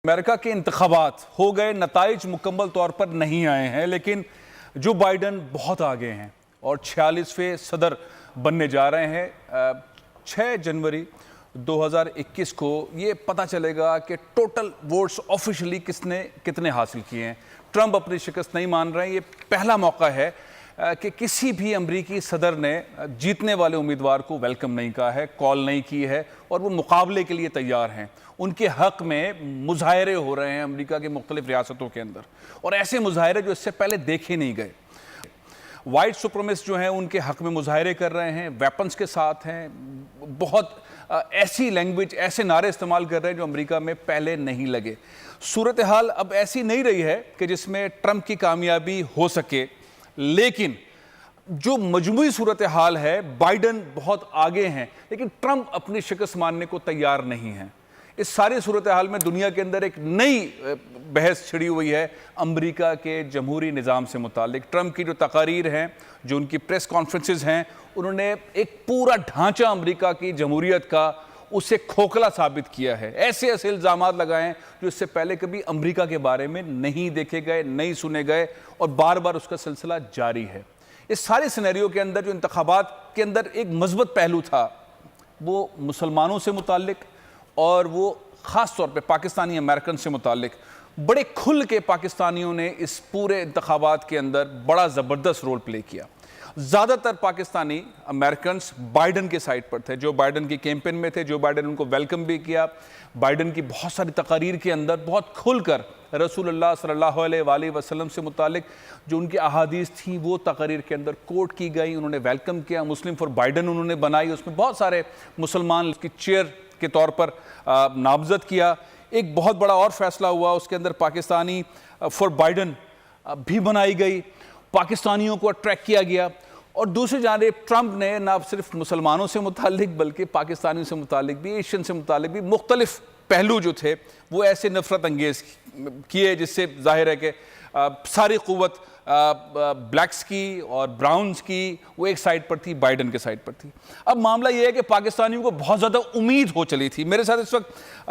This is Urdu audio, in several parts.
امریکہ کے انتخابات ہو گئے، نتائج مکمل طور پر نہیں آئے ہیں، لیکن جو بائیڈن بہت آگے ہیں اور 46ویں صدر بننے جا رہے ہیں۔ 6 جنوری 2021 کو یہ پتہ چلے گا کہ ٹوٹل ووٹس آفیشلی کتنے حاصل کیے ہیں۔ ٹرمپ اپنی شکست نہیں مان رہے ہیں۔ یہ پہلا موقع ہے کہ کسی بھی امریکی صدر نے جیتنے والے امیدوار کو ویلکم نہیں کہا ہے، کال نہیں کی ہے، اور وہ مقابلے کے لیے تیار ہیں۔ ان کے حق میں مظاہرے ہو رہے ہیں امریکہ کے مختلف ریاستوں کے اندر، اور ایسے مظاہرے جو اس سے پہلے دیکھے نہیں گئے۔ وائٹ سپریمسٹ جو ہیں ان کے حق میں مظاہرے کر رہے ہیں، ویپنز کے ساتھ ہیں، بہت ایسی لینگویج، ایسے نعرے استعمال کر رہے ہیں جو امریکہ میں پہلے نہیں لگے۔ صورتحال اب ایسی نہیں رہی ہے کہ جس میں ٹرمپ کی کامیابی ہو سکے، لیکن جو مجموعی صورتحال ہے بائیڈن بہت آگے ہیں، لیکن ٹرمپ اپنی شکست ماننے کو تیار نہیں ہیں۔ اس ساری صورتحال میں دنیا کے اندر ایک نئی بحث چھڑی ہوئی ہے امریکہ کے جمہوری نظام سے متعلق۔ ٹرمپ کی جو تقاریر ہیں، جو ان کی پریس کانفرنسز ہیں، انہوں نے ایک پورا ڈھانچہ امریکہ کی جمہوریت کا اسے کھوکھلا ثابت کیا ہے۔ ایسے الزامات لگائے ہیں جو اس سے پہلے کبھی امریکہ کے بارے میں نہیں دیکھے گئے، نہیں سنے گئے، اور بار بار اس کا سلسلہ جاری ہے۔ اس سارے سینیریو کے اندر جو انتخابات کے اندر ایک مثبت پہلو تھا وہ مسلمانوں سے متعلق، اور وہ خاص طور پہ پاکستانی امریکن سے متعلق بڑے کھل کے پاکستانیوں نے اس پورے انتخابات کے اندر بڑا زبردست رول پلے کیا۔ زیادہ تر پاکستانی امریکنز بائیڈن کے سائٹ پر تھے، جو بائیڈن کی کیمپین میں تھے، جو بائیڈن ان کو ویلکم بھی کیا۔ بائیڈن کی بہت ساری تقاریر کے اندر بہت کھل کر رسول اللہ صلی اللہ علیہ وآلہ وسلم سے متعلق جو ان کی احادیث تھیں وہ تقاریر کے اندر کوٹ کی گئی، انہوں نے ویلکم کیا۔ مسلم فار بائیڈن انہوں نے بنائی، اس میں بہت سارے مسلمان کی چیئر کے طور پر نامزد کیا۔ ایک بہت بڑا اور فیصلہ ہوا، اس کے اندر پاکستانی فار بائیڈن بھی بنائی گئی، پاکستانیوں کو اٹریکٹ کیا گیا۔ اور دوسری جانب ٹرمپ نے نہ صرف مسلمانوں سے متعلق بلکہ پاکستانیوں سے متعلک بھی، ایشین سے متعلق بھی مختلف پہلو جو تھے وہ ایسے نفرت انگیز کیے، جس سے ظاہر ہے کہ ساری قوت بلیکس کی اور براؤنز کی وہ ایک سائٹ پر تھی، بائیڈن کے سائٹ پر تھی۔ اب معاملہ یہ ہے کہ پاکستانیوں کو بہت زیادہ امید ہو چلی تھی۔ میرے ساتھ اس وقت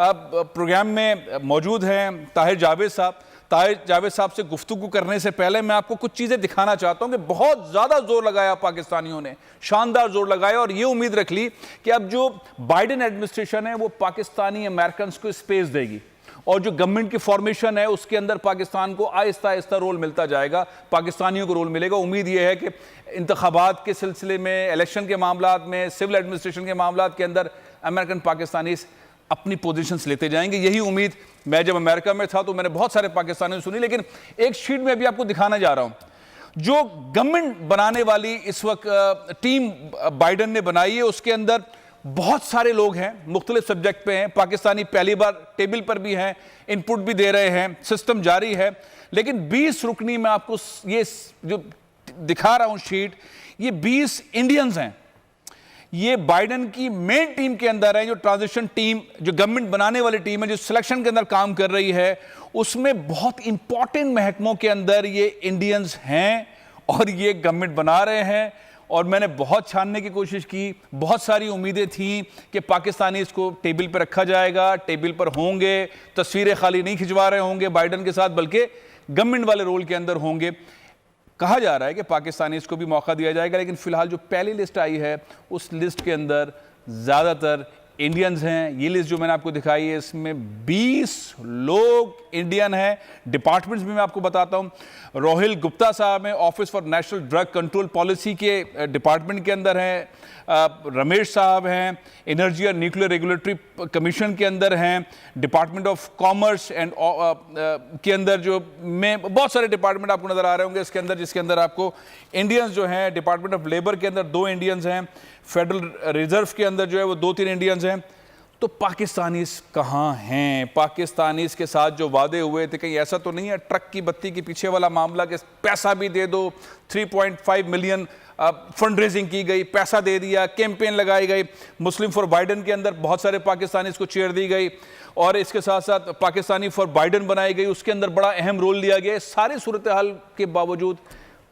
پروگرام میں موجود ہیں طاہر جاوید صاحب۔ طاہر جاوید صاحب سے گفتگو کرنے سے پہلے میں آپ کو کچھ چیزیں دکھانا چاہتا ہوں کہ بہت زیادہ زور لگایا پاکستانیوں نے، شاندار زور لگایا، اور یہ امید رکھ لی کہ اب جو بائیڈن ایڈمنسٹریشن ہے وہ پاکستانی امریکنز کو اسپیس دے گی، اور جو گورنمنٹ کی فارمیشن ہے اس کے اندر پاکستان کو آہستہ آہستہ رول ملتا جائے گا، پاکستانیوں کو رول ملے گا۔ امید یہ ہے کہ انتخابات کے سلسلے میں، الیکشن کے معاملات میں، سول ایڈمنسٹریشن کے معاملات کے اندر امریکن پاکستانیز اپنی پوزیشنز لیتے جائیں گے۔ یہی امید میں جب امریکہ میں تھا تو میں نے بہت سارے پاکستانیوں سنی، لیکن ایک شیٹ میں ابھی آپ کو دکھانا جا رہا ہوں جو گورنمنٹ بنانے والی اس وقت ٹیم بائیڈن نے بنائی ہے۔ اس کے اندر بہت سارے لوگ ہیں، مختلف سبجیکٹ پہ ہیں، پاکستانی پہلی بار ٹیبل پر بھی ہیں، ان پٹ بھی دے رہے ہیں، سسٹم جاری ہے۔ لیکن 20 رکنی میں آپ کو یہ جو دکھا رہا ہوں شیٹ، یہ 20 انڈینز ہیں۔ یہ بائیڈن کی مین ٹیم کے اندر ہے، جو ٹرانزیشن ٹیم، جو گورنمنٹ بنانے والی ٹیم ہے، جو سلیکشن کے اندر کام کر رہی ہے، اس میں بہت امپورٹنٹ محکموں کے اندر یہ انڈینز ہیں اور یہ گورنمنٹ بنا رہے ہیں۔ اور میں نے بہت چھاننے کی کوشش کی، بہت ساری امیدیں تھیں کہ پاکستانی اس کو ٹیبل پہ رکھا جائے گا، ٹیبل پر ہوں گے، تصویریں خالی نہیں کھنچوا رہے ہوں گے بائیڈن کے ساتھ بلکہ گورنمنٹ والے رول کے اندر ہوں گے۔ کہا جا رہا ہے کہ پاکستانی اس کو بھی موقع دیا جائے گا، لیکن فی الحال جو پہلی لسٹ آئی ہے اس لسٹ کے اندر زیادہ تر انڈینز ہیں۔ یہ لسٹ جو میں نے آپ کو دکھائی ہے اس میں 20 لوگ انڈین ہیں۔ ڈپارٹمنٹس بھی میں آپ کو بتاتا ہوں۔ روہل گپتا صاحب ہیں، office for national drug control policy کے ڈپارٹمنٹ کے اندر ہیں۔ رمیش صاحب ہیں، انرجی اور نیوکلیر ریگولیٹری کمیشن کے اندر ہیں۔ ڈپارٹمنٹ آف کامرس اینڈ کے اندر جو میں بہت سارے ڈپارٹمنٹ آپ کو نظر آ رہے ہوں گے اس کے اندر، جس کے اندر آپ کو انڈینز جو ہیں، ڈپارٹمنٹ آف لیبر کے اندر 2 انڈینز ہیں، فیڈرل ریزرو کے اندر جو ہے وہ 2-3 انڈینز ہیں۔ تو پاکستانیز کہاں ہیں؟ پاکستانیز کے ساتھ جو وعدے ہوئے تھے، کہیں ایسا تو نہیں ہے ٹرک کی بتی کے پیچھے والا معاملہ کہ پیسہ بھی دے دو، 3.5 ملین فنڈ ریزنگ کی گئی، پیسہ دے دیا، کیمپین لگائی گئی۔ مسلم فار بائیڈن کے اندر بہت سارے پاکستانیز کو چیئر دی گئی، اور اس کے ساتھ ساتھ پاکستانی فار بائیڈن بنائی گئی، اس کے اندر بڑا اہم رول لیا گیا۔ ساری صورتحال کے باوجود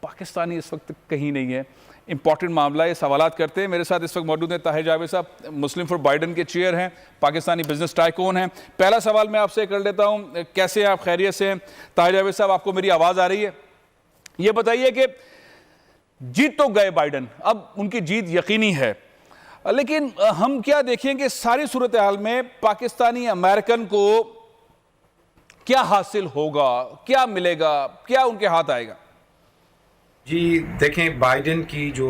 پاکستانی اس وقت کہیں نہیں ہے۔ امپورٹنٹ معاملہ ہے, سوالات کرتے ہیں. میرے ساتھ اس وقت موجود ہیں طاہر جاوید صاحب, مسلم فار بائیڈن کے چیئر ہیں, پاکستانی بزنس ٹائکون ہیں. پہلا سوال میں آپ سے کر لیتا ہوں, کیسے ہیں آپ, خیریت سے ہیں؟ طاہر جاوید صاحب, آپ کو میری آواز آ رہی ہے؟ یہ بتائیے کہ جیت تو گئے بائیڈن, اب ان کی جیت یقینی ہے, لیکن ہم کیا دیکھیں کہ ساری صورتحال میں پاکستانی امریکن کو کیا حاصل ہوگا, کیا ملے گا, کیا ان کے ہاتھ آئے گا؟ جی دیکھیں, بائیڈن کی جو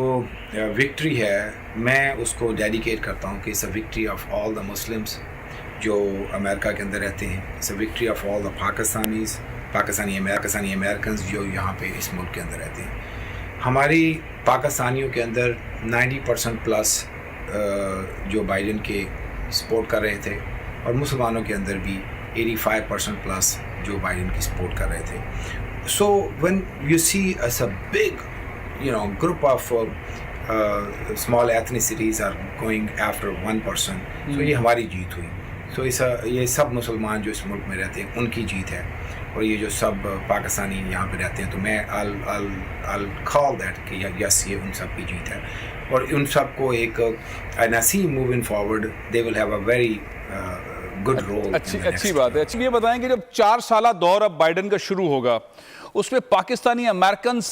وکٹری ہے میں اس کو ڈیڈیکیٹ کرتا ہوں کہ it's a victory of all the Muslims جو امریکہ کے اندر رہتے ہیں, it's a victory of all the Pakistani Americans جو یہاں پہ اس ملک کے اندر رہتے ہیں. ہماری پاکستانیوں کے اندر 90% پلس جو بائیڈن کے سپورٹ کر رہے تھے, اور مسلمانوں کے اندر بھی 85% پلس جو بائیڈن کی سپورٹ کر رہے تھے. So when you see as a big, group of small ethnicities are going after one person, so یہ ہماری جیت ہوئی. So یہ سب مسلمان جو اس ملک میں رہتے ہیں ان کی جیت ہے, اور یہ جو سب پاکستانی یہاں پہ رہتے ہیں, تو میں I'll call that کہ yes یہ ان سب کی جیت ہے, اور ان سب کو ایک and I see moving forward they will have a very good role. اچھی بات ہے. اچھی یہ بتائیں کہ جب 4 سالہ دور اب بائیڈن کا شروع ہوگا, اس میں پاکستانی امریکنز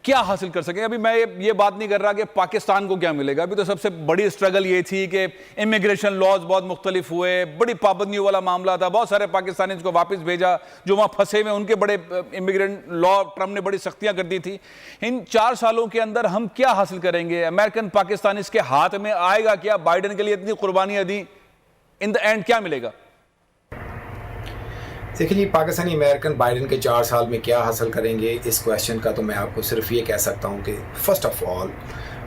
کیا حاصل کر سکیں؟ ابھی میں یہ بات نہیں کر رہا کہ پاکستان کو کیا ملے گا, ابھی تو سب سے بڑی اسٹرگل یہ تھی کہ امیگریشن لاز بہت مختلف ہوئے, بڑی پابندیوں والا معاملہ تھا, بہت سارے پاکستانی کو واپس بھیجا جو وہاں پھنسے ہوئے, ان کے بڑے امیگرینٹ لا ٹرمپ نے بڑی سختیاں کر دی تھی. ان 4 سالوں کے اندر ہم کیا حاصل کریں گے؟ امریکن پاکستانی اس کے ہاتھ میں آئے گا کیا؟ بائیڈن کے لیے اتنی قربانیاں دیں, ان دا اینڈ کیا ملے گا؟ دیکھیں جی, پاکستانی امریکن بائیڈن کے 4 سال میں کیا حاصل کریں گے, اس کویسچن کا تو میں آپ کو صرف یہ کہہ سکتا ہوں کہ فرسٹ آف آل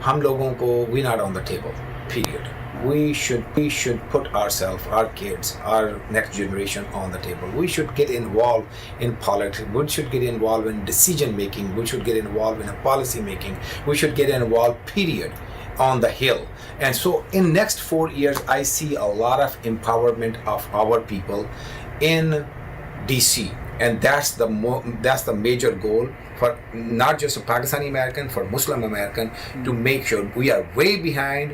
ہم لوگوں کو we not on the table period. We should put ourselves, our kids, our next generation on the table. We should get involved in politics. We should get involved in decision making. We should get involved in policy making. We should get involved, period, on the Hill. And so in next 4 years, I see a lot of empowerment of our people in DC, and that's the major goal for not just a Pakistani American, for Muslim American, to make sure we are way behind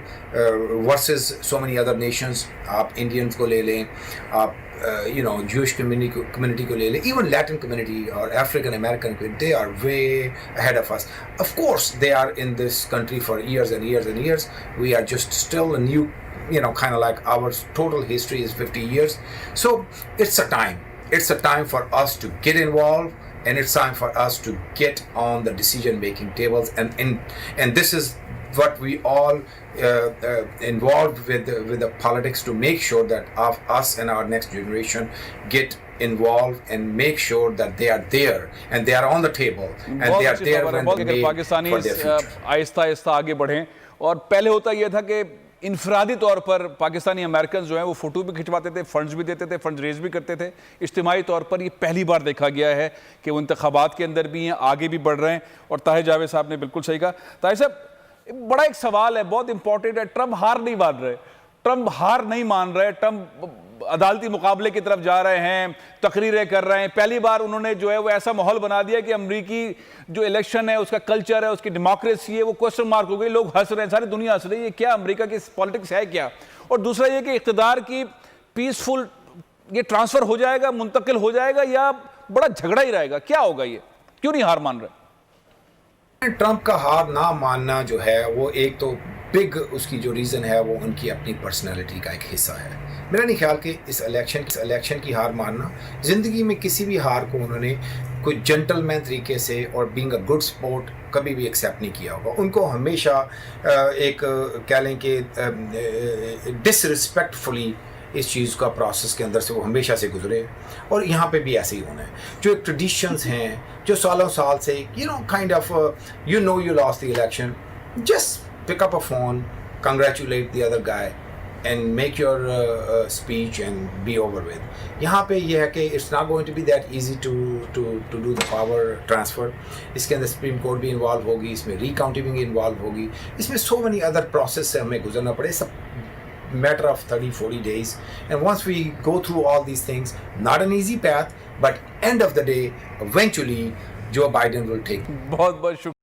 versus so many other nations. آپ Indians کو لے لیں, آپ Jewish community کو لے لیں, even Latin community or African American community, they are way ahead of us. Of course they are in this country for years and years and years. We are just still a new, kind of like our total history is 50 years. So it's a time for us to get involved, and it's time for us to get on the decision making tables, and this is what we all involved with the politics, to make sure that of us and our next generation get involved and make sure that they are there and they are on the table and they are there when they made for their future. آہستہ آہستہ آگے بڑھیں, اور پہلے ہوتا یہ تھا کہ انفرادی طور پر پاکستانی امریکنز جو ہیں وہ فوٹو بھی کھنچواتے تھے, فنڈز بھی دیتے تھے, فنڈز ریز بھی کرتے تھے. اجتماعی طور پر یہ پہلی بار دیکھا گیا ہے کہ وہ انتخابات کے اندر بھی ہیں, آگے بھی بڑھ رہے ہیں. اور طاہر جاوید صاحب نے بالکل صحیح کہا. طاہر صاحب, بڑا ایک سوال ہے, بہت امپورٹنٹ ہے. ٹرمپ ہار نہیں مان رہے, ٹرمپ عدالتی مقابلے کی طرف جا رہے ہیں, تقریریں کر رہے ہیں. پہلی بار انہوں نے جو ہے وہ ایسا ماحول بنا دیا کہ امریکی جو الیکشن ہے, اس کا کلچر ہے, اس کی ڈیموکریسی ہے, وہ کوسچن مارک ہو گئی. لوگ ہنس رہے ہیں, ساری دنیا ہنس رہی ہے, یہ کیا امریکہ کی پالیٹکس ہے کیا؟ اور دوسرا یہ کہ اقتدار کی پیسفل یہ ٹرانسفر ہو جائے گا, منتقل ہو جائے گا, یا بڑا جھگڑا ہی رہے گا؟ کیا ہوگا, یہ کیوں نہیں ہار مان رہے؟ ٹرمپ کا ہار نہ ماننا جو ہے وہ ایک تو بگ اس کی جو ریزن ہے وہ ان کی اپنی پرسنالٹی کا ایک حصہ ہے. میرا نہیں خیال کہ اس الیکشن کی ہار ماننا, زندگی میں کسی بھی ہار کو انہوں نے کوئی جنٹل مین طریقے سے اور بینگ اے گڈ سپورٹ کبھی بھی ایکسیپٹ نہیں کیا ہوگا. ان کو ہمیشہ ایک کہہ لیں کہ ڈس ریسپیکٹفلی اس چیز کا پروسیس کے اندر سے وہ ہمیشہ سے گزرے, اور یہاں پہ بھی ایسے ہی ہونا ہے. جو ایک ٹریڈیشنز ہیں جو سالوں سال سے kind of you lost the election, just pick up a phone, congratulate the other guy and make your speech and be over with. یہاں پہ یہ ہے کہ it's not going to be that easy to do the power transfer. اس کے اندر سپریم کورٹ بھی انوالو ہوگی, اس میں ریکاؤنٹنگ بھی انوالو ہوگی, اس میں so many other process سے ہمیں گزرنا پڑے. سب matter of 30-40 days, and once we go through all these things, not an easy path, but end of the day eventually Joe Biden will take. بہت بہت شکریہ.